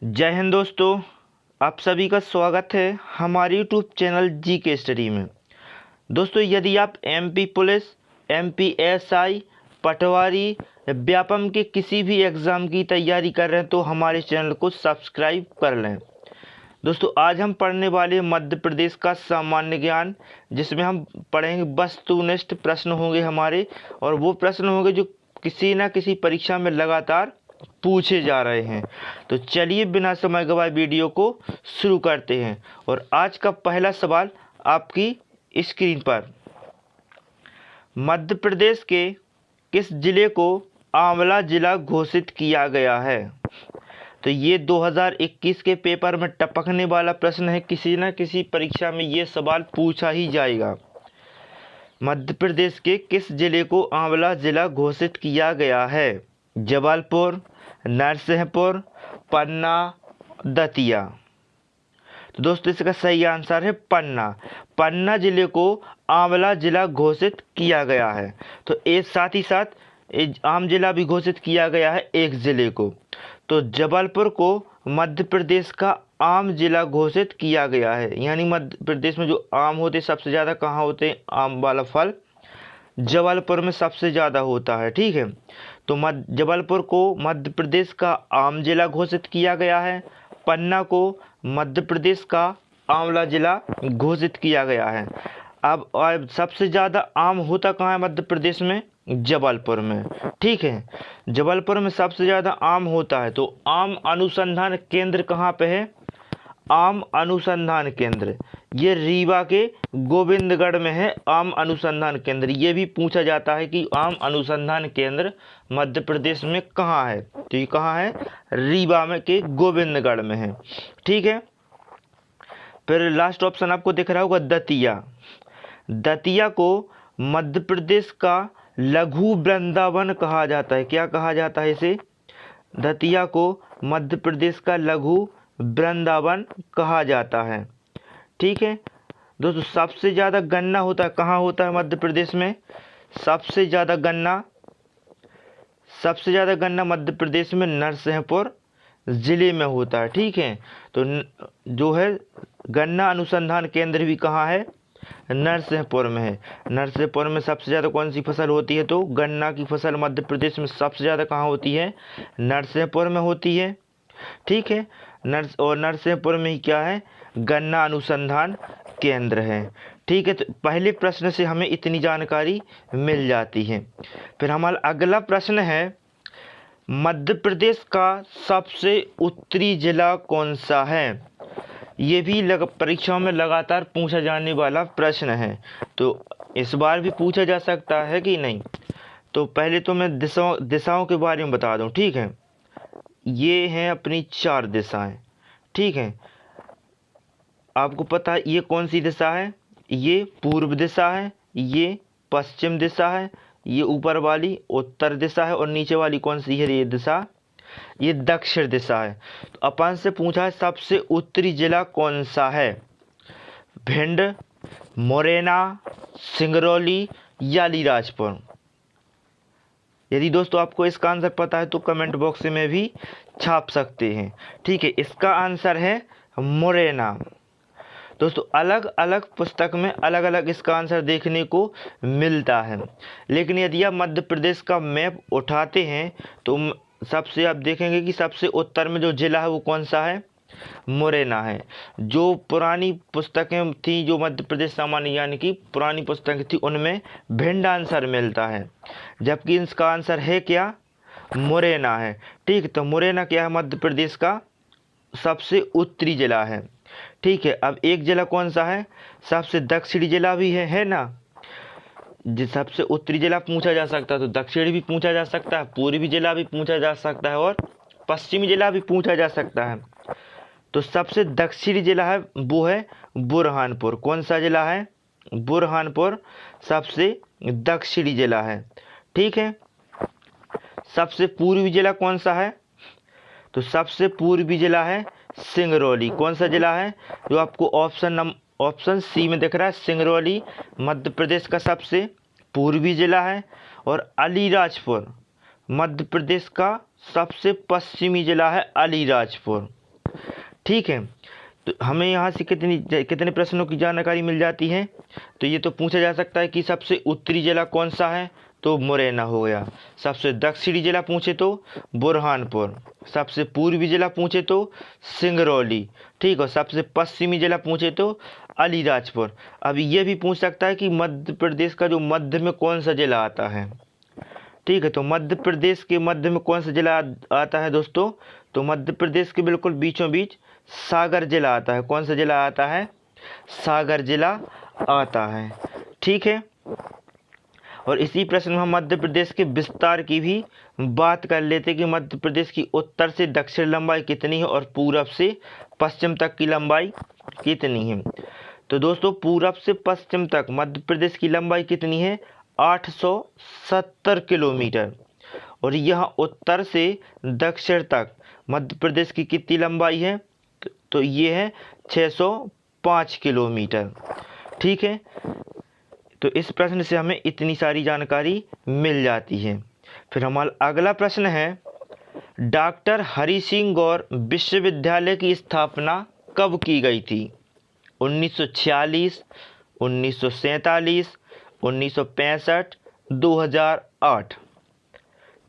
जय हिंद दोस्तों। आप सभी का स्वागत है हमारे यूट्यूब चैनल जी के स्टडी में। दोस्तों, यदि आप एमपी पुलिस, एमपी एसआई, पटवारी, व्यापम के किसी भी एग्ज़ाम की तैयारी कर रहे हैं तो हमारे चैनल को सब्सक्राइब कर लें। दोस्तों, आज हम पढ़ने वाले हैं मध्य प्रदेश का सामान्य ज्ञान, जिसमें हम पढ़ेंगे वस्तुनिष्ठ प्रश्न होंगे हमारे, और वो प्रश्न होंगे जो किसी न किसी परीक्षा में लगातार पूछे जा रहे हैं। तो चलिए बिना समय गवाए वीडियो को शुरू करते हैं। और आज का पहला सवाल आपकी स्क्रीन पर। मध्य प्रदेश के किस जिले को आंवला जिला घोषित किया गया है? तो ये 2021 के पेपर में टपकने वाला प्रश्न है, किसी न किसी परीक्षा में ये सवाल पूछा ही जाएगा। मध्य प्रदेश के किस जिले को आंवला जिला घोषित किया गया है? जबलपुर, नरसिंहपुर, पन्ना, दतिया। तो दोस्तों, इसका सही आंसर है पन्ना। पन्ना जिले को आंवला जिला घोषित किया गया है। तो एक साथ ही साथ आम जिला भी घोषित किया गया है एक जिले को। तो जबलपुर को मध्य प्रदेश का आम जिला घोषित किया गया है। यानी मध्य प्रदेश में जो आम होते सबसे ज़्यादा कहाँ होते हैं? आम वाला फल जबलपुर में सबसे ज़्यादा होता है। ठीक है, तो जबलपुर को मध्य प्रदेश का आम जिला घोषित किया गया है। पन्ना को मध्य प्रदेश का आंवला जिला घोषित किया गया है। अब सबसे ज़्यादा आम होता कहाँ है मध्य प्रदेश में? जबलपुर में। ठीक है, जबलपुर में सबसे ज़्यादा आम होता है। तो आम अनुसंधान केंद्र कहाँ पे है? आम अनुसंधान केंद्र ये रीवा के गोविंदगढ़ में है। आम अनुसंधान केंद्र ये भी पूछा जाता है कि आम अनुसंधान केंद्र मध्य प्रदेश में कहाँ है? तो ये कहाँ है? रीवा में के गोविंदगढ़ में है। ठीक है, फिर लास्ट ऑप्शन आपको दिख रहा होगा दतिया। दतिया को मध्य प्रदेश का लघु वृंदावन कहा जाता है। क्या कहा जाता है इसे? दतिया को मध्य प्रदेश का लघु वृंदावन कहा जाता है। ठीक है दोस्तों, सबसे ज़्यादा गन्ना होता है कहाँ होता है मध्य प्रदेश में? सबसे ज़्यादा गन्ना मध्य प्रदेश में नरसिंहपुर ज़िले में होता है। ठीक है, तो जो है गन्ना अनुसंधान केंद्र भी कहाँ है? नरसिंहपुर में है। नरसिंहपुर में सबसे ज़्यादा कौन सी फसल होती है? तो गन्ना की फसल मध्य प्रदेश में सबसे ज़्यादा कहाँ होती है? नरसिंहपुर में होती है। ठीक है, नरसिंहपुर में ही क्या है? गन्ना अनुसंधान केंद्र है। ठीक है, तो पहले प्रश्न से हमें इतनी जानकारी मिल जाती है। फिर हमारा अगला प्रश्न है, मध्य प्रदेश का सबसे उत्तरी जिला कौन सा है? ये भी परीक्षाओं में लगातार पूछा जाने वाला प्रश्न है। तो इस बार भी पूछा जा सकता है कि नहीं। तो पहले तो मैं दिशाओं के बारे में बता दूं। ठीक है, ये हैं अपनी 4 दिशाएं। ठीक है, आपको पता है ये कौन सी दिशा है? ये पूर्व दिशा है, ये पश्चिम दिशा है, ये ऊपर वाली उत्तर दिशा है, और नीचे वाली कौन सी है ये दिशा? ये दक्षिण दिशा है। तो अपन से पूछा है सबसे उत्तरी जिला कौन सा है? भिंड, मुरैना, सिंगरौली या अलीराजपुर। यदि दोस्तों आपको इसका आंसर पता है तो कमेंट बॉक्स में भी छाप सकते हैं। ठीक है, इसका आंसर है मुरैना। दोस्तों, अलग अलग पुस्तक में अलग अलग इसका आंसर देखने को मिलता है, लेकिन यदि आप मध्य प्रदेश का मैप उठाते हैं तो सबसे आप देखेंगे कि सबसे उत्तर में जो जिला है वो कौन सा है? मुरैना है। जो पुरानी पुस्तकें थी, जो मध्य प्रदेश सामान्य ज्ञान की पुरानी पुस्तकें थी, उनमें भिंड आंसर मिलता है, जबकि इसका आंसर है क्या? मुरैना है। ठीक, तो मुरैना क्या है? मध्य प्रदेश का सबसे उत्तरी जिला है। ठीक है, अब एक जिला कौन सा है? सबसे दक्षिणी जिला भी है ना। सबसे उत्तरी जिला पूछा जा सकता है तो दक्षिणी भी पूछा जा सकता है, पूर्वी जिला भी पूछा जा सकता है, और पश्चिमी जिला भी पूछा जा सकता है। तो सबसे दक्षिणी जिला है वो है बुरहानपुर। कौन सा जिला है? बुरहानपुर सबसे दक्षिणी जिला है। ठीक है, सबसे पूर्वी जिला कौन सा है? तो सबसे पूर्वी जिला है सिंगरौली। कौन सा जिला है? जो आपको ऑप्शन सी में दिख रहा है, सिंगरौली मध्य प्रदेश का सबसे पूर्वी जिला है। और अलीराजपुर मध्य प्रदेश का सबसे पश्चिमी जिला है अलीराजपुर। ठीक है। तो हमें यहाँ से कितने प्रश्नों की जानकारी मिल जाती है। तो ये तो पूछा जा सकता है कि सबसे उत्तरी जिला कौन सा है, तो मुरैना हो गया। सबसे दक्षिणी जिला पूछे तो बुरहानपुर। सबसे पूर्वी जिला पूछे तो सिंगरौली। ठीक, और सबसे पश्चिमी जिला पूछे तो अलीराजपुर। अब ये भी पूछ सकता है कि मध्य प्रदेश का जो मध्य में कौन सा जिला आता है। ठीक है, तो मध्य प्रदेश के मध्य में कौन सा जिला आता है दोस्तों, तो मध्य प्रदेश के बिल्कुल बीचों बीच सागर जिला आता है। कौन सा जिला आता है, सागर जिला आता है। ठीक है, और इसी प्रश्न में हम मध्य प्रदेश के विस्तार की भी बात कर लेते हैं कि मध्य प्रदेश की उत्तर से दक्षिण लंबाई कितनी है और पूरब से पश्चिम तक की लंबाई कितनी है। तो दोस्तों पूरब से पश्चिम तक मध्य प्रदेश की लंबाई कितनी है, 870 किलोमीटर। और यहाँ उत्तर से दक्षिण तक मध्य प्रदेश की कितनी लंबाई है, तो ये है 605 किलोमीटर। ठीक है, तो इस प्रश्न से हमें इतनी सारी जानकारी मिल जाती है। फिर हमारा अगला प्रश्न है, डॉक्टर हरि सिंह गौर विश्वविद्यालय की स्थापना कब की गई थी, 1946, 1947, 1965, 2008।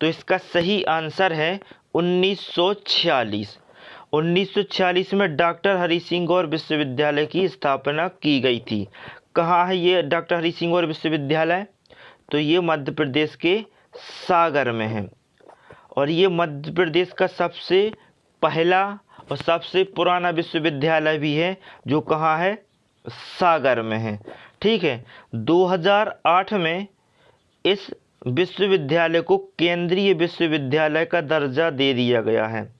तो इसका सही आंसर है 1946। 1946 में डॉक्टर हरि सिंह गौर विश्वविद्यालय की स्थापना की गई थी। कहाँ है ये डॉक्टर हरि सिंह गौर विश्वविद्यालय, तो ये मध्य प्रदेश के सागर में है। और ये मध्य प्रदेश का सबसे पहला और सबसे पुराना विश्वविद्यालय भी है, जो कहाँ है, सागर में है। ठीक है, 2008 में इस विश्वविद्यालय को केंद्रीय विश्वविद्यालय का दर्जा दे दिया गया है।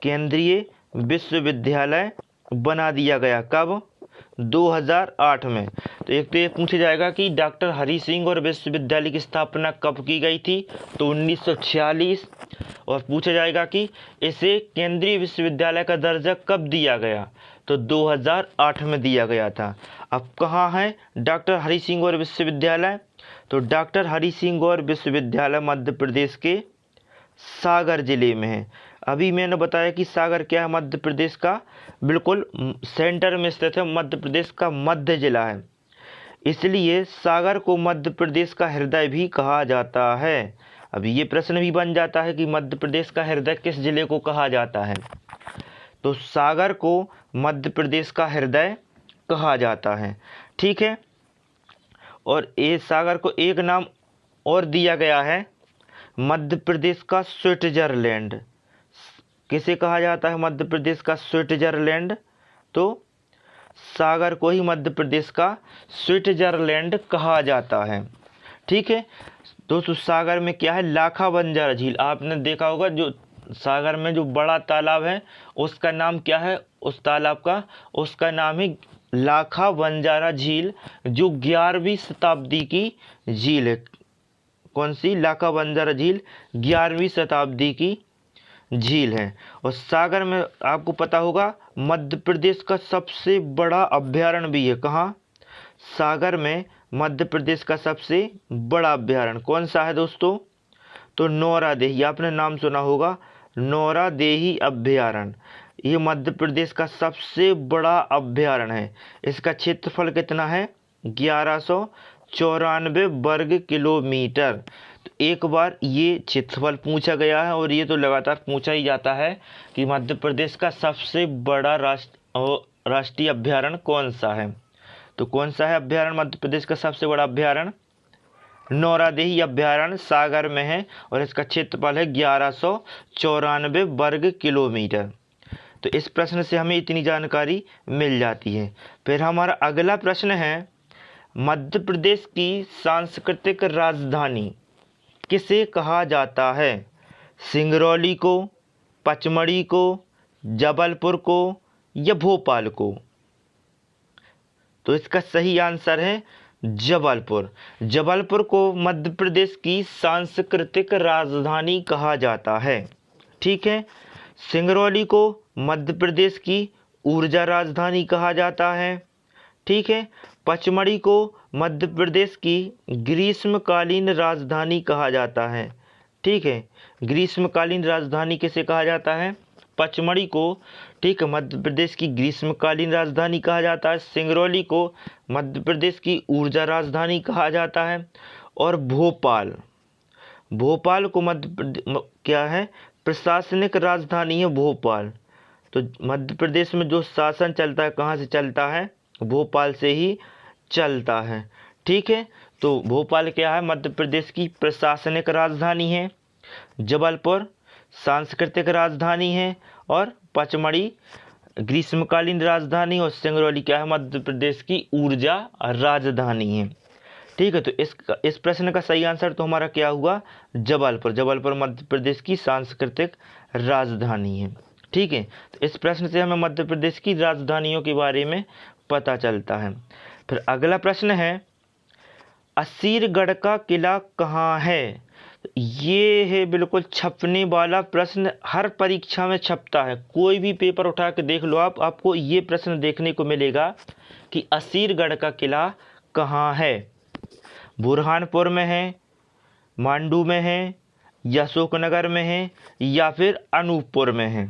केंद्रीय विश्वविद्यालय बना दिया गया, कब, 2008 में। तो एक तो ये पूछा जाएगा कि डॉक्टर हरि सिंह गौर विश्वविद्यालय की स्थापना कब की गई थी, तो 1946। और पूछा जाएगा कि इसे केंद्रीय विश्वविद्यालय का दर्जा कब दिया गया, तो 2008 में दिया गया था। अब कहाँ है डॉक्टर हरि सिंह गौर विश्वविद्यालय, तो डॉक्टर हरि सिंह गौर विश्वविद्यालय मध्य प्रदेश के सागर जिले में है। अभी मैंने बताया कि सागर क्या है, मध्य प्रदेश का बिल्कुल सेंटर में स्थित है, मध्य प्रदेश का मध्य जिला है। इसलिए सागर को मध्य प्रदेश का हृदय भी कहा जाता है। अभी ये प्रश्न भी बन जाता है कि मध्य प्रदेश का हृदय किस जिले को कहा जाता है, तो सागर को मध्य प्रदेश का हृदय कहा जाता है। ठीक है, और ये सागर को एक नाम और दिया गया है, मध्य प्रदेश का स्विट्जरलैंड। किसे कहा जाता है मध्य प्रदेश का स्विट्जरलैंड, तो सागर को ही मध्य प्रदेश का स्विट्जरलैंड कहा जाता है। ठीक है दोस्तों, सागर में क्या है, लाखा बंजारा झील। आपने देखा होगा जो सागर में जो बड़ा तालाब है उसका नाम क्या है, उस तालाब का, उसका नाम है लाखा बंजारा झील, जो 11वीं शताब्दी की झील है। कौन सी, लाखा बंजारा झील 11वीं शताब्दी की झील है। और सागर में आपको पता होगा मध्य प्रदेश का सबसे बड़ा अभ्यारण्य भी है। कहाँ, सागर में मध्य प्रदेश का सबसे बड़ा अभ्यारण्य कौन सा है दोस्तों, तो नौरादेही। आपने नाम सुना होगा, नौरादेही अभ्यारण्य। ये मध्य प्रदेश का सबसे बड़ा अभ्यारण्य है। इसका क्षेत्रफल कितना है, 1194 वर्ग किलोमीटर। तो एक बार ये क्षेत्रफल पूछा गया है और ये तो लगातार पूछा ही जाता है कि मध्य प्रदेश का सबसे बड़ा राष्ट्रीय अभ्यारण्य कौन सा है। तो कौन सा है अभ्यारण्य मध्य प्रदेश का सबसे बड़ा अभ्यारण्य, नौरादेही अभ्यारण्य सागर में है और इसका क्षेत्रफल है 1194 वर्ग किलोमीटर। तो इस प्रश्न से हमें इतनी जानकारी मिल जाती है। फिर हमारा अगला प्रश्न है, मध्य प्रदेश की सांस्कृतिक राजधानी किसे कहा जाता है, सिंगरौली को, पचमढ़ी को, जबलपुर को या भोपाल को। तो इसका सही आंसर है जबलपुर। जबलपुर को मध्य प्रदेश की सांस्कृतिक राजधानी कहा जाता है। ठीक है, सिंगरौली को मध्य प्रदेश की ऊर्जा राजधानी कहा जाता है। ठीक है, पचमढ़ी को मध्य प्रदेश की ग्रीष्मकालीन राजधानी कहा जाता है। ठीक है, ग्रीष्मकालीन राजधानी किसे कहा जाता है, पचमढ़ी को, ठीक है, मध्य प्रदेश की ग्रीष्मकालीन राजधानी कहा जाता है। सिंगरौली को मध्य प्रदेश की ऊर्जा राजधानी कहा जाता है। और भोपाल को क्या है, प्रशासनिक राजधानी है भोपाल। तो मध्य प्रदेश में जो शासन चलता है कहाँ से चलता है, भोपाल से ही चलता है, ठीक है। तो भोपाल क्या है, मध्य प्रदेश की प्रशासनिक राजधानी है। जबलपुर सांस्कृतिक राजधानी है। और पचमढ़ी ग्रीष्मकालीन राजधानी। और सिंगरौली क्या है, मध्य प्रदेश की ऊर्जा राजधानी है, ठीक है। तो इस प्रश्न का सही आंसर तो हमारा क्या हुआ, जबलपुर मध्य प्रदेश की सांस्कृतिक राजधानी है, ठीक है। तो इस प्रश्न से हमें मध्य प्रदेश की राजधानियों के बारे में पता चलता है। फिर अगला प्रश्न है, असीरगढ़ का किला कहाँ है। ये है बिल्कुल छपने वाला प्रश्न, हर परीक्षा में छपता है। कोई भी पेपर उठा के देख लो आप, आपको ये प्रश्न देखने को मिलेगा कि असीरगढ़ का किला कहाँ है। बुरहानपुर में है, मांडू में है, अशोकनगर में है, या फिर अनूपपुर में है।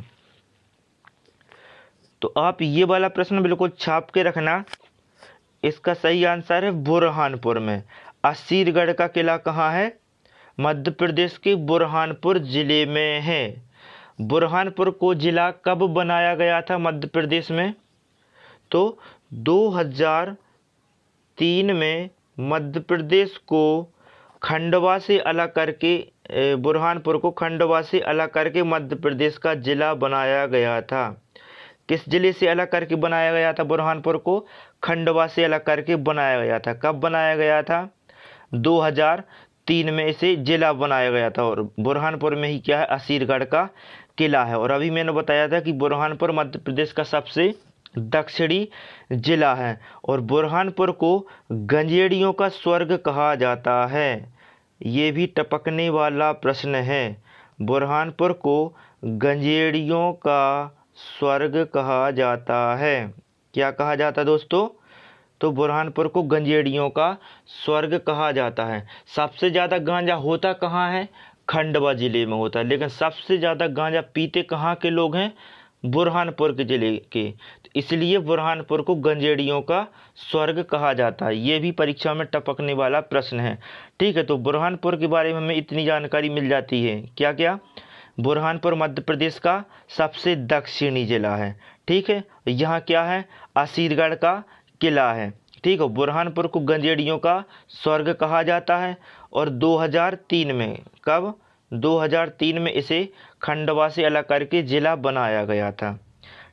तो आप ये वाला प्रश्न बिल्कुल छाप के रखना। इसका सही आंसर है बुरहानपुर में। असीरगढ़ का किला कहाँ है, मध्य प्रदेश के बुरहानपुर जिले में है। बुरहानपुर को जिला कब बनाया गया था मध्य प्रदेश में, तो 2003 में मध्य प्रदेश को खंडवा से अलग करके, बुरहानपुर को खंडवा से अलग करके मध्य प्रदेश का जिला बनाया गया था। किस जिले से अलग करके बनाया गया था, बुरहानपुर को खंडवा से अलग करके बनाया गया था। कब बनाया गया था, 2003 में इसे जिला बनाया गया था। और बुरहानपुर में ही क्या है, असीरगढ़ का किला है। और अभी मैंने बताया था कि बुरहानपुर मध्य प्रदेश का सबसे दक्षिणी जिला है। और बुरहानपुर को गंजेड़ियों का स्वर्ग कहा जाता है। ये भी टपकने वाला प्रश्न है। बुरहानपुर को गंजेड़ियों का स्वर्ग कहा जाता है। क्या कहा जाता है दोस्तों, तो बुरहानपुर को गंजेड़ियों का स्वर्ग कहा जाता है। सबसे ज़्यादा गांजा होता कहाँ है, खंडवा जिले में होता है। लेकिन सबसे ज़्यादा गांजा पीते कहाँ के लोग हैं, बुरहानपुर के जिले के। तो इसलिए बुरहानपुर को गंजेड़ियों का स्वर्ग कहा जाता है। ये भी परीक्षा में टपकने वाला प्रश्न है, ठीक है। तो बुरहानपुर के बारे में हमें इतनी जानकारी मिल जाती है, क्या क्या, बुरहानपुर मध्य प्रदेश का सबसे दक्षिणी जिला है, ठीक है। यहाँ क्या है, असीरगढ़ का किला है, ठीक है। बुरहानपुर को गंजेड़ियों का स्वर्ग कहा जाता है। और 2003 में, कब, 2003 में इसे खंडवा से अलग करके जिला बनाया गया था,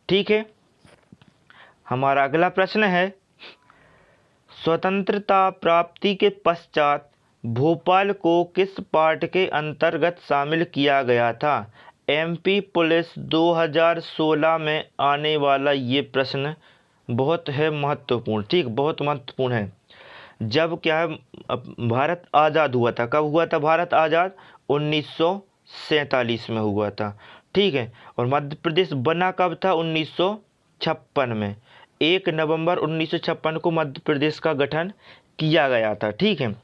ठीक है। हमारा अगला प्रश्न है, स्वतंत्रता प्राप्ति के पश्चात भोपाल को किस पार्ट के अंतर्गत शामिल किया गया था। एमपी पुलिस 2016 में आने वाला ये प्रश्न बहुत है महत्वपूर्ण, ठीक, बहुत महत्वपूर्ण है। जब क्या है, भारत आज़ाद हुआ था, कब हुआ था भारत आज़ाद, 1947 में हुआ था, ठीक है। और मध्य प्रदेश बना कब था, 1956 में। 1 नवंबर 1956 को मध्य प्रदेश का गठन किया गया था, ठीक है।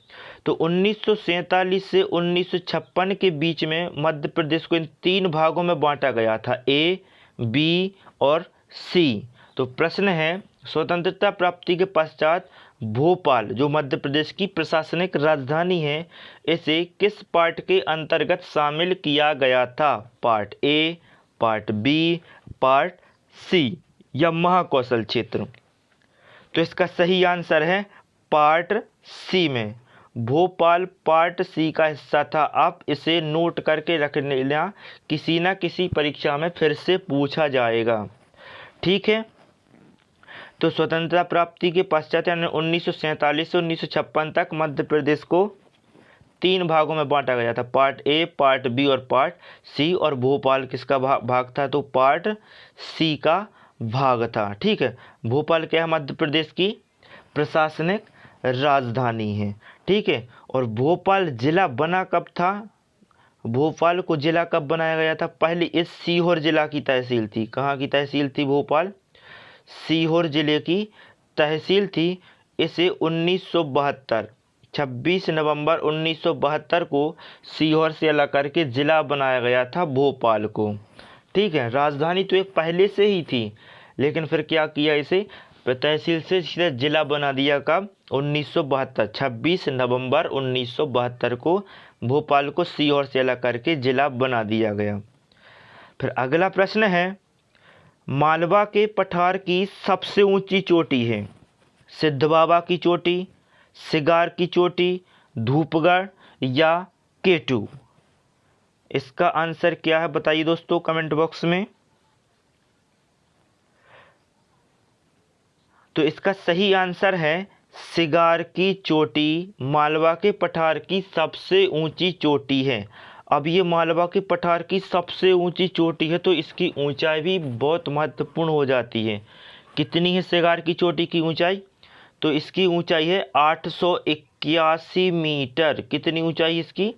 तो 1947 से 1956 के बीच में मध्य प्रदेश को इन 3 भागों में बांटा गया था, ए, बी और सी। तो प्रश्न है, स्वतंत्रता प्राप्ति के पश्चात भोपाल, जो मध्य प्रदेश की प्रशासनिक राजधानी है, इसे किस पार्ट के अंतर्गत शामिल किया गया था। Part A, part B, part C, या महाकौशल क्षेत्र। तो इसका सही आंसर है पार्ट सी में। भोपाल पार्ट सी का हिस्सा था। आप इसे नोट करके रख लेना, किसी ना किसी परीक्षा में फिर से पूछा जाएगा, ठीक है। तो स्वतंत्रता प्राप्ति के पश्चात यानी 1947 से 1956 तक मध्य प्रदेश को 3 भागों में बांटा गया था, पार्ट ए, पार्ट बी और पार्ट सी। और भोपाल किसका भाग था, तो पार्ट सी का भाग था, ठीक है। भोपाल क्या है, मध्य प्रदेश की प्रशासनिक राजधानी है, ठीक है। और भोपाल जिला बना कब था, भोपाल को जिला कब बनाया गया था, पहले इस सीहोर जिला की तहसील थी। कहाँ की तहसील थी, भोपाल सीहोर जिले की तहसील थी। इसे 1972 26 नवंबर 1972 को सीहोर से अलग करके जिला बनाया गया था भोपाल को, ठीक है, राजधानी तो एक पहले से ही थी, लेकिन फिर क्या किया, इसे तहसील से सीधे जिला बना दिया। कब? 1972, 26 नवंबर 1972 को भोपाल को सीहोर से अलग करके जिला बना दिया गया। फिर अगला प्रश्न है, मालवा के पठार की सबसे ऊंची चोटी है? सिद्ध बाबा की चोटी, सिगार की चोटी, धूपगढ़ या केटू? इसका आंसर क्या है बताइए दोस्तों कमेंट बॉक्स में। तो इसका सही आंसर है सिगार की चोटी, मालवा के पठार की सबसे ऊंची चोटी है। अब ये मालवा के पठार की सबसे ऊंची चोटी है, तो इसकी ऊंचाई भी बहुत महत्वपूर्ण हो जाती है। कितनी है सिगार की चोटी की ऊंचाई? तो इसकी ऊंचाई है 881 मीटर। कितनी ऊंचाई है इसकी?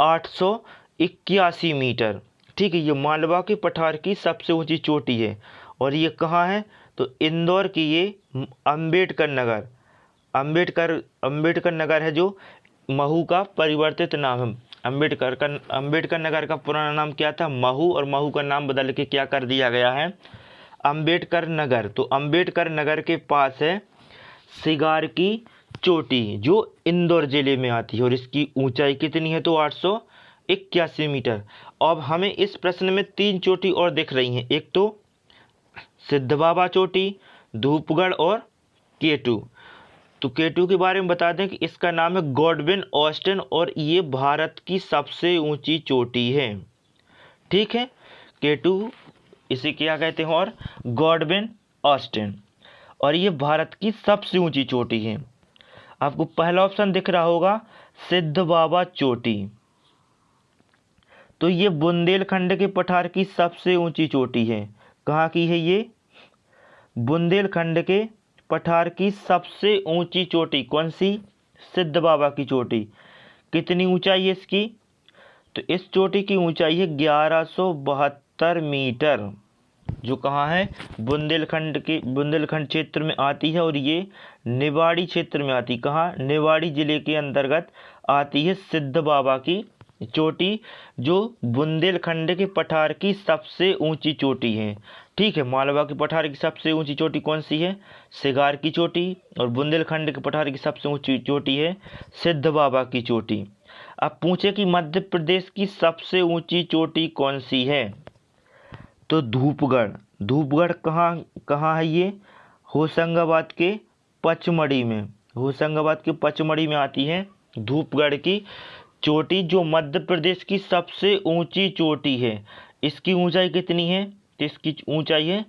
881 मीटर। ठीक है, ये मालवा के पठार की सबसे ऊंची चोटी है। और ये कहाँ है? तो इंदौर की ये अंबेडकर नगर, अंबेडकर नगर है, जो महू का परिवर्तित नाम है। अंबेडकर नगर का पुराना नाम क्या था? महू, और महू का नाम बदल के क्या कर दिया गया है? अंबेडकर नगर। तो अंबेडकर नगर के पास है सिगार की चोटी, जो इंदौर जिले में आती है, और इसकी ऊंचाई कितनी है? तो 881 मीटर। अब हमें इस प्रश्न में 3 चोटी और दिख रही हैं, एक तो सिद्ध बाबा चोटी, धूपगढ़ और केटू। तो केटू के बारे में बता दें कि इसका नाम है गॉडविन ऑस्टिन, और ये भारत की सबसे ऊंची चोटी है। ठीक है, केटू इसे क्या कहते हैं? और गॉडविन ऑस्टिन, और ये भारत की सबसे ऊंची चोटी है। आपको पहला ऑप्शन दिख रहा होगा सिद्ध बाबा चोटी, तो ये बुंदेलखंड के पठार की सबसे ऊंची चोटी है। कहाँ की है ये? बुंदेलखंड के पठार की सबसे ऊंची चोटी कौन सी? सिद्ध बाबा की चोटी। कितनी ऊंचाई है इसकी? तो इस चोटी की ऊंचाई है 1172 मीटर, जो कहाँ है? बुंदेलखंड क्षेत्र में आती है, और ये निवाड़ी क्षेत्र में आती। कहाँ? निवाड़ी जिले के अंतर्गत आती है सिद्ध बाबा की चोटी, जो बुंदेलखंड के पठार की सबसे ऊंची चोटी है। ठीक है, मालवा के पठार की सबसे ऊंची चोटी कौन सी है? सिगार की चोटी, और बुंदेलखंड के पठार की सबसे ऊंची चोटी है सिद्ध बाबा की चोटी। अब पूछे कि मध्य प्रदेश की सबसे ऊंची चोटी कौन सी है? तो धूपगढ़ कहाँ है ये? होशंगाबाद के पचमढ़ी में, होशंगाबाद के पचमढ़ी में आती है धूपगढ़ की चोटी, जो मध्य प्रदेश की सबसे ऊंची चोटी है। इसकी ऊंचाई कितनी है? तो इसकी ऊंचाई है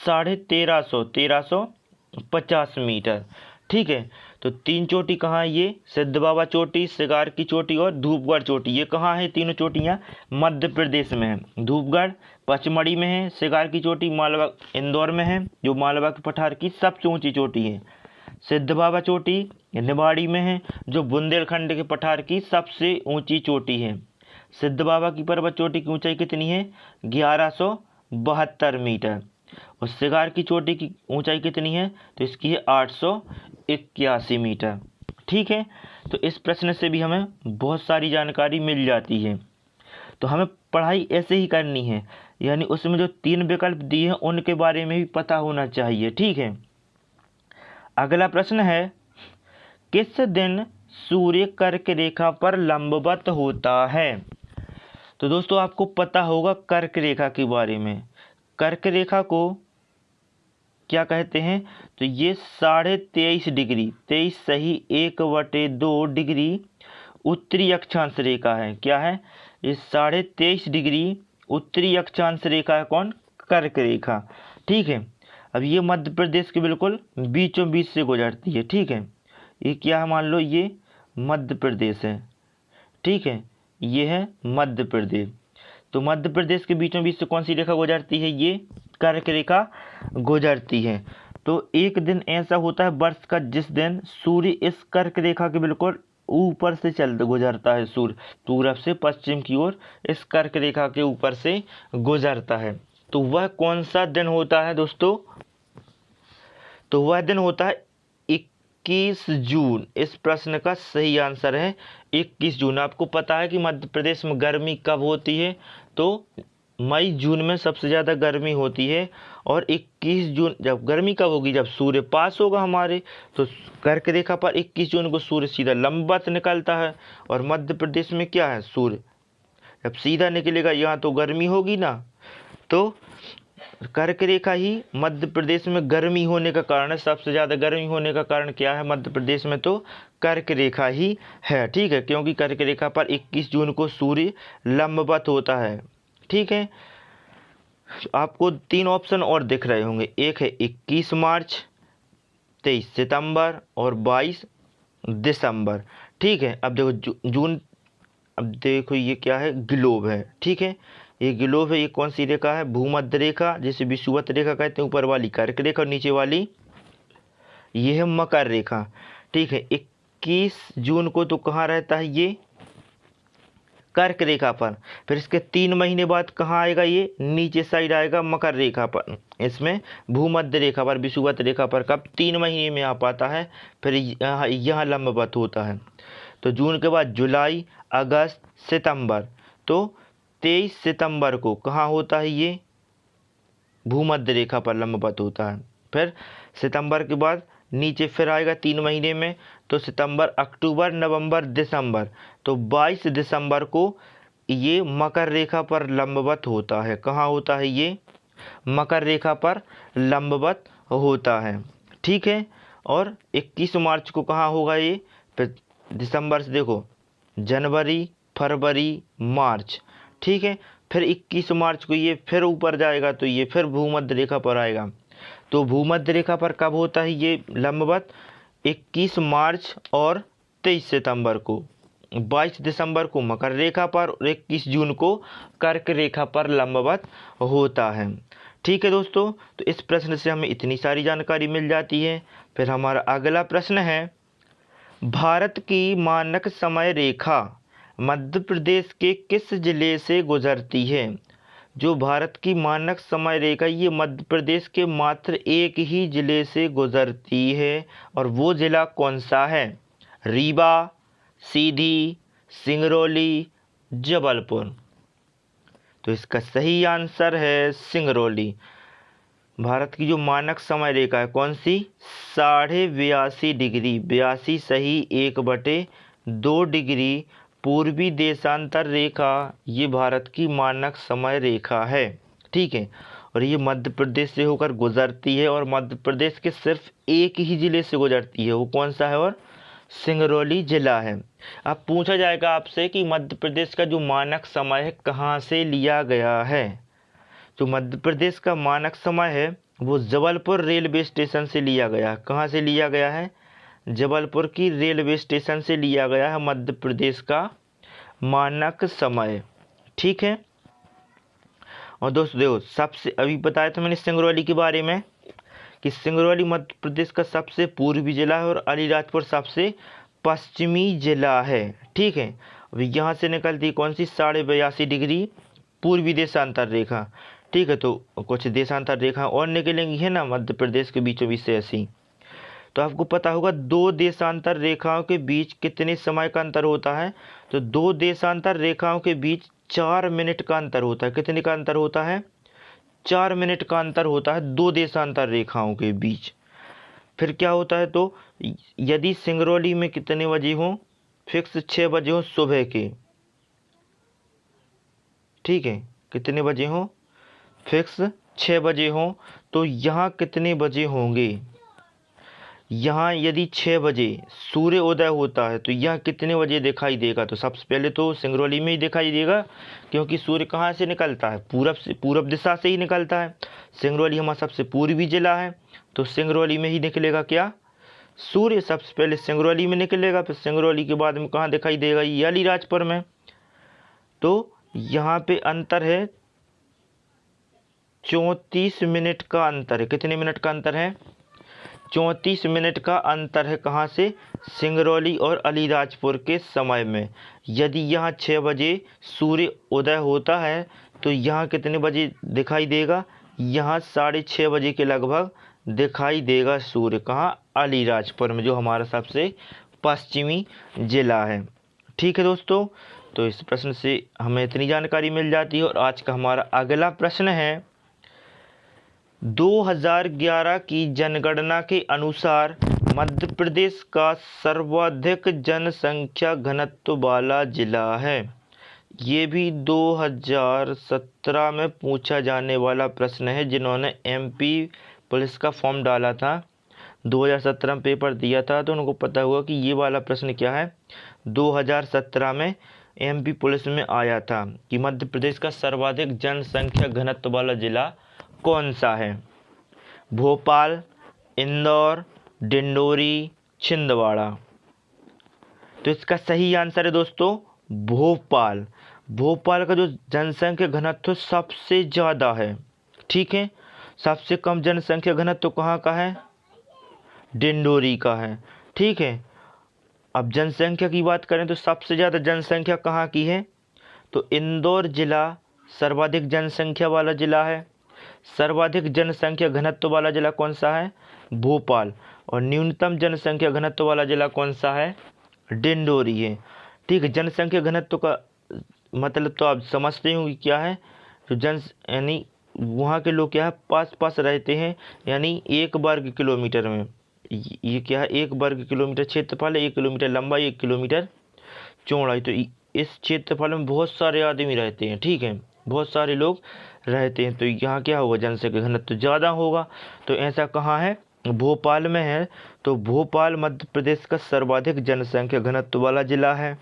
1350 मीटर। ठीक है, तो 3 चोटी कहाँ है ये? सिद्ध बाबा चोटी, सिगार की चोटी और धूपगढ़ चोटी। ये कहाँ है? तीनों चोटियाँ मध्य प्रदेश में है। धूपगढ़ पचमढ़ी में है, सिगार की चोटी मालवा इंदौर में है, जो मालवा के पठार की सबसे ऊंची चोटी है। सिद्ध बाबा चोटी निवाड़ी में है, जो बुंदेलखंड के पठार की सबसे ऊंची चोटी है। सिद्ध बाबा की पर्वत चोटी की ऊंचाई कितनी है? 1172 मीटर। और सिगार की चोटी की ऊंचाई कितनी है? तो इसकी है 881 मीटर। ठीक है, तो इस प्रश्न से भी हमें बहुत सारी जानकारी मिल जाती है। तो हमें पढ़ाई ऐसे ही करनी है, यानी उसमें जो 3 विकल्प दिए हैं उनके बारे में भी पता होना चाहिए। ठीक है, अगला प्रश्न है, किस दिन सूर्य कर्क रेखा पर लंबवत होता है? तो दोस्तों आपको पता होगा कर्क रेखा के बारे में। कर्क रेखा को क्या कहते हैं? तो ये 23.5 डिग्री, 23 सही 1/2 डिग्री उत्तरी अक्षांश रेखा है। क्या है? ये 23.5 डिग्री उत्तरी अक्षांश रेखा है। कौन? कर्क रेखा। ठीक है, अब ये मध्य प्रदेश के बिल्कुल बीचों बीच से गुजरती है। ठीक है, ये क्या है? मान लो ये मध्य प्रदेश है। ठीक है, ये है मध्य प्रदेश। तो मध्य प्रदेश के बीचों बीच से कौन सी रेखा गुजरती है? ये कर्क रेखा गुजरती है। तो एक दिन ऐसा होता है वर्ष का जिस दिन सूर्य इस कर्क रेखा के बिल्कुल ऊपर से गुजरता है। सूर्य पूरब से पश्चिम की ओर इस कर्क रेखा के ऊपर से गुजरता है। तो वह कौन सा दिन होता है दोस्तों? तो वह दिन होता है 21 जून। इस प्रश्न का सही आंसर है 21 जून। आपको पता है कि मध्य प्रदेश में गर्मी कब होती है? तो मई जून में सबसे ज़्यादा गर्मी होती है, और 21 जून जब गर्मी कब होगी, जब सूर्य पास होगा हमारे, तो कर्क रेखा पर 21 जून को सूर्य सीधा लंबवत निकलता है। और मध्य प्रदेश में क्या है, सूर्य जब सीधा निकलेगा यहाँ तो गर्मी होगी ना, तो कर्क रेखा ही मध्य प्रदेश में गर्मी होने का कारण है। सबसे ज़्यादा गर्मी होने का कारण क्या है मध्य प्रदेश में, तो कर्क रेखा ही है। ठीक है, क्योंकि कर्क रेखा पर 21 जून को सूर्य लंबवत होता है। ठीक है, आपको 3 ऑप्शन और दिख रहे होंगे, एक है 21 मार्च, 23 सितंबर और 22 दिसंबर। ठीक है, अब देखो जून, अब देखो ये क्या है, ग्लोब है। ठीक है, ये ग्लोब है, ये कौन सी रेखा है, भूमध्य रेखा, जिसे विषुवत रेखा कहते हैं, ऊपर वाली कर्क रेखा और नीचे वाली ये है मकर रेखा। ठीक है, 21 जून को तो कहाँ रहता है, ये कर्क रेखा पर। फिर इसके 3 महीने बाद कहाँ आएगा, ये नीचे साइड आएगा मकर रेखा पर, इसमें भूमध्य रेखा पर, विषुवत रेखा पर कब 3 महीने में आ पाता है, फिर यहाँ लंबवत होता है। तो जून के बाद जुलाई, अगस्त, सितंबर, तो 23 सितंबर को कहाँ होता है, ये भूमध्य रेखा पर लंबवत होता है। फिर सितंबर के बाद नीचे फिर आएगा 3 महीने में, तो सितंबर, अक्टूबर, नवंबर, दिसंबर, तो 22 दिसंबर को ये मकर रेखा पर लंबवत होता है। कहाँ होता है, ये मकर रेखा पर लंबवत होता है। ठीक है, और 21 मार्च को कहाँ होगा ये, फिर दिसंबर से देखो जनवरी, फरवरी, मार्च। ठीक है, फिर 21 मार्च को ये फिर ऊपर जाएगा, तो ये फिर भूमध्य रेखा पर आएगा। तो भूमध्य रेखा पर कब होता है ये लंबवत, 21 मार्च और 23 सितंबर को, 22 दिसंबर को मकर रेखा पर और 21 जून को कर्क रेखा पर लंबवत होता है। ठीक है दोस्तों, तो इस प्रश्न से हमें इतनी सारी जानकारी मिल जाती है। फिर हमारा अगला प्रश्न है, भारत की मानक समय रेखा मध्य प्रदेश के किस जिले से गुजरती है। जो भारत की मानक समय रेखा, ये मध्य प्रदेश के मात्र एक ही जिले से गुजरती है, और वो जिला कौन सा है, रीवा, सीधी, सिंगरौली, जबलपुर। तो इसका सही आंसर है सिंगरौली। भारत की जो मानक समय रेखा है कौन सी, 82.5 डिग्री, 82 सही 1/2 डिग्री पूर्वी देशांतर रेखा, ये भारत की मानक समय रेखा है। ठीक है, और ये मध्य प्रदेश से होकर गुजरती है, और मध्य प्रदेश के सिर्फ एक ही ज़िले से गुजरती है, वो कौन सा है, और सिंगरौली जिला है। अब पूछा जाएगा आपसे कि मध्य प्रदेश का जो मानक समय है कहाँ से लिया गया है। जो मध्य प्रदेश का मानक समय है वो जबलपुर रेलवे स्टेशन से लिया गया। कहाँ से लिया गया है, जबलपुर की रेलवे स्टेशन से लिया गया है मध्य प्रदेश का मानक समय। ठीक है, और दोस्तों देखो, सबसे अभी बताया था मैंने सिंगरौली के बारे में कि सिंगरौली मध्य प्रदेश का सबसे पूर्वी जिला है और अलीराजपुर सबसे पश्चिमी जिला है। ठीक है, अभी यहाँ से निकलती कौन सी, 82.5 डिग्री पूर्वी देशांतर रेखा। ठीक है, तो कुछ देशांतर रेखा और निकलेंगी है ना मध्य प्रदेश के बीचों बीच से ऐसी। तो आपको पता होगा 2 देशांतर रेखाओं के बीच कितने समय का अंतर होता है, तो 2 देशांतर रेखाओं के बीच 4 मिनट का अंतर होता है। कितने का अंतर होता है, 4 मिनट का अंतर होता है 2 देशांतर रेखाओं के बीच। फिर क्या होता है, तो यदि सिंगरौली में कितने बजे हो, फिक्स 6 बजे हो सुबह के। ठीक है, कितने बजे हो, फिक्स 6 बजे हो, तो यहाँ कितने बजे होंगे, यहाँ यदि 6 बजे सूर्य उदय होता है तो यहाँ कितने बजे दिखाई देगा, तो सबसे पहले तो सिंगरौली में ही दिखाई देगा, क्योंकि सूर्य कहाँ से निकलता है, पूरब दिशा से ही निकलता है। सिंगरौली हमारा सबसे पूर्वी जिला है, तो सिंगरौली में ही निकलेगा क्या, सूर्य सबसे पहले सिंगरौली में निकलेगा, फिर सिंगरौली के बाद में कहाँ दिखाई देगा, ये अलीराजपुर में। तो यहाँ पे अंतर है 34 मिनट का अंतर है। कितने मिनट का अंतर है, 34 मिनट का अंतर है। कहाँ से, सिंगरौली और अलीराजपुर के समय में। यदि यहाँ 6 बजे सूर्य उदय होता है तो यहाँ कितने बजे दिखाई देगा, यहाँ 6:30 बजे के लगभग दिखाई देगा सूर्य। कहाँ, अलीराजपुर में, जो हमारा सबसे पश्चिमी जिला है। ठीक है दोस्तों, तो इस प्रश्न से हमें इतनी जानकारी मिल जाती है। और आज का हमारा अगला प्रश्न है, 2011 की जनगणना के अनुसार मध्य प्रदेश का सर्वाधिक जनसंख्या घनत्व वाला जिला है। ये भी 2017 में पूछा जाने वाला प्रश्न है। जिन्होंने MP पुलिस का फॉर्म डाला था, 2017 में पेपर दिया था, तो उनको पता हुआ कि ये वाला प्रश्न क्या है। 2017 में MP पुलिस में आया था कि मध्य प्रदेश का सर्वाधिक जनसंख्या घनत्व वाला जिला कौन सा है। भोपाल, इंदौर, डिंडोरी, छिंदवाड़ा। तो इसका सही आंसर है दोस्तों भोपाल। भोपाल का जो जनसंख्या घनत्व सबसे ज़्यादा है, ठीक है। सबसे कम जनसंख्या घनत्व कहाँ का है, डिंडोरी का है, ठीक है। अब जनसंख्या की बात करें तो सबसे ज़्यादा जनसंख्या कहाँ की है, तो इंदौर जिला सर्वाधिक जनसंख्या वाला जिला है। सर्वाधिक जनसंख्या घनत्व वाला जिला कौन सा है, भोपाल। और न्यूनतम जनसंख्या घनत्व वाला जिला कौन सा है, डिंडोरी है, ठीक है। जनसंख्या घनत्व का मतलब तो आप समझते हो कि क्या है। तो यानी वहाँ के लोग क्या है, पास पास रहते हैं, यानी 1 वर्ग किलोमीटर में। ये क्या है, 1 वर्ग किलोमीटर क्षेत्रफल है, 1 किलोमीटर लंबाई, 1 किलोमीटर चौड़ाई। तो इस क्षेत्रफल में बहुत सारे आदमी रहते हैं, ठीक है, बहुत सारे लोग रहते हैं। तो यहाँ क्या होगा, जनसंख्या घनत्व ज़्यादा होगा। तो ऐसा कहाँ है, भोपाल में है। तो भोपाल मध्य प्रदेश का सर्वाधिक जनसंख्या घनत्व वाला जिला है।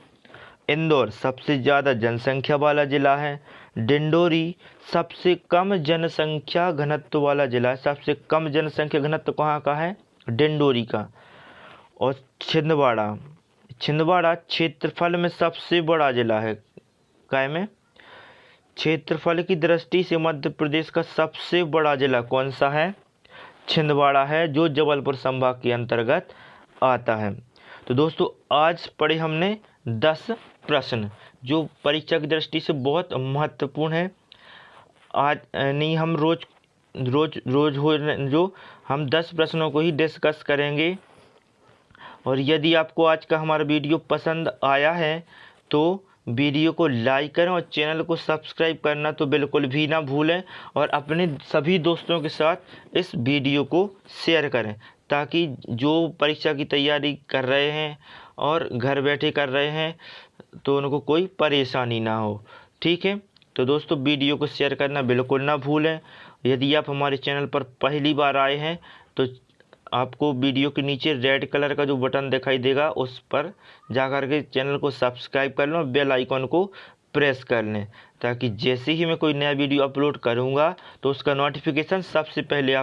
इंदौर सबसे ज़्यादा जनसंख्या वाला जिला है। डिंडोरी सबसे कम जनसंख्या घनत्व वाला जिला है। सबसे कम जनसंख्या घनत्व कहाँ का है, डिंडोरी का। और छिंदवाड़ा क्षेत्रफल में सबसे बड़ा जिला है। काय में, क्षेत्रफल की दृष्टि से मध्य प्रदेश का सबसे बड़ा जिला कौन सा है, छिंदवाड़ा है, जो जबलपुर संभाग के अंतर्गत आता है। तो दोस्तों आज पढ़े हमने 10 प्रश्न जो परीक्षा की दृष्टि से बहुत महत्वपूर्ण है। आज नहीं, हम रोज हो जो हम 10 प्रश्नों को ही डिस्कस करेंगे। और यदि आपको आज का हमारा वीडियो पसंद आया है तो वीडियो को लाइक करें और चैनल को सब्सक्राइब करना तो बिल्कुल भी ना भूलें। और अपने सभी दोस्तों के साथ इस वीडियो को शेयर करें, ताकि जो परीक्षा की तैयारी कर रहे हैं और घर बैठे कर रहे हैं तो उनको कोई परेशानी ना हो, ठीक है। तो दोस्तों वीडियो को शेयर करना बिल्कुल ना भूलें। यदि आप हमारे चैनल पर पहली बार आए हैं तो आपको वीडियो के नीचे रेड कलर का जो बटन दिखाई देगा उस पर जाकर के चैनल को सब्सक्राइब कर लें और बेल आइकन को प्रेस कर लें, ताकि जैसे ही मैं कोई नया वीडियो अपलोड करूंगा तो उसका नोटिफिकेशन सबसे पहले आप